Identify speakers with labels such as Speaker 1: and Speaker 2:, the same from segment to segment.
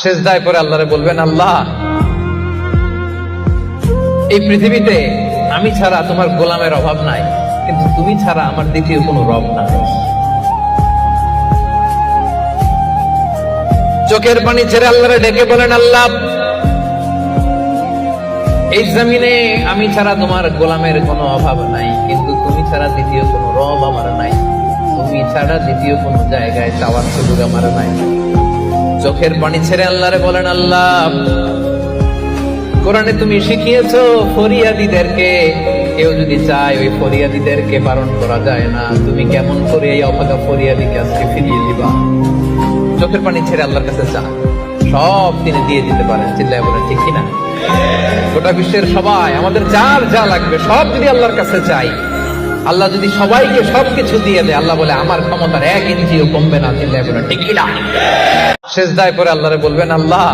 Speaker 1: সিজদায় পড়ে আল্লাহরে বলবেন, আল্লাহ এই পৃথিবীতে আমি ছাড়া তোমার গোলামের অভাব নাই, কিন্তু তুমি ছাড়া আমার দ্বিতীয় কোনো রব নাই। চোখের পানি ছেড়ে আল্লাহরে ডেকে বলেন, আল্লাহ এই জমিনে আমি ছাড়া তোমার গোলামের কোনো অভাব নাই, কিন্তু তুমি ছাড়া দ্বিতীয় কোনো রব আমার নাই। তুমি ছাড়া দ্বিতীয় কোনো জায়গায় চাওয়ার সুযোগ আমার নাই। চোখের পানি ছেড়ে আল্লাহরে বলেন, আল্লাহ কোরআনে তুমি শিখিয়েছো ফরিয়াদীদেরকে কেউ যদি চায় ওই ফরিয়াদীদেরকে বারণ করা যায় না। তুমি কেমন করে এই অভাগা ফরিয়াদীকে আজকে ফিরিয়ে দিবা? চোখের পানি ছেড়ে আল্লাহর কাছে চা, সব তিনি দিয়ে দিতে পারেন। চিল্লায় বলেন ঠিক কিনা? গোটা বিশ্বের সবাই আমাদের যার যা লাগবে সব যদি আল্লাহর কাছে চাই, আল্লাহ যদি সবাইকে সবকিছু দিয়ে দেয়, আল্লাহ বলে আমার ক্ষমতার 1 ইঞ্চিও কমবে না। চিল্লায় বলেন ঠিক কিনা? সিজদায় পড়ে আল্লাহরে বলবেন, আল্লাহ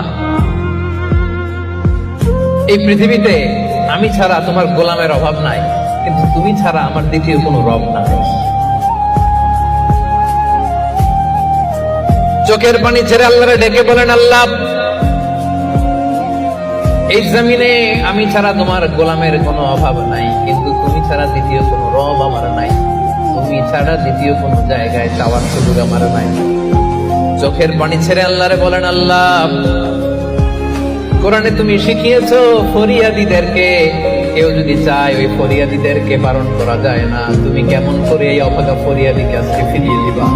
Speaker 1: এই পৃথিবীতে আমি ছাড়া তোমার গোলামের অভাব নাই, কিন্তু তুমি ছাড়া আমার দ্বিতীয় কোনো রব নাই। চোখের পানি ছেড়ে আল্লাহরে ডেকে বলেন, আল্লাহ এই জমিনে আমি ছাড়া তোমার গোলামের কোনো অভাব নাই, কিন্তু তুমি ছাড়া দ্বিতীয় কোনো রব আমার নাই। তুমি ছাড়া দ্বিতীয় কোনো জায়গায় চাওয়ার সুযোগ আমার নাই। চোখের পানি ছেড়ে আল্লাহরে বলেন, আল্লাহ কোরআনে তুমি শিখিয়েছো ফরিয়াদীদেরকে কেউ যদি চায় ওই ফরিয়াদীদেরকে বারণ করা যায় না। তুমি কেমন করে এই অভাগা ফরিয়াদীকে আজকে ফিরিয়ে দিবা?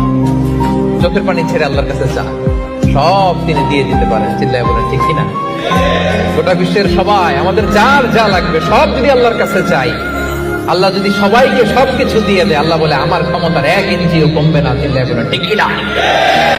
Speaker 1: চোখের পানি ছেড়ে আল্লাহর কাছে চা, সব তিনি দিয়ে দিতে পারেন। চিল্লায় বলেন ঠিক কিনা? গোটা বিশ্বের সবাই আমাদের যার যা লাগবে সব যদি আল্লাহর কাছে চাই, আল্লাহ যদি সবাইকে সবকিছু দিয়ে দেয়, আল্লাহ বলে আমার ক্ষমতার 1 ইঞ্চিও কমবে না। চিল্লায় বলেন ঠিক কিনা?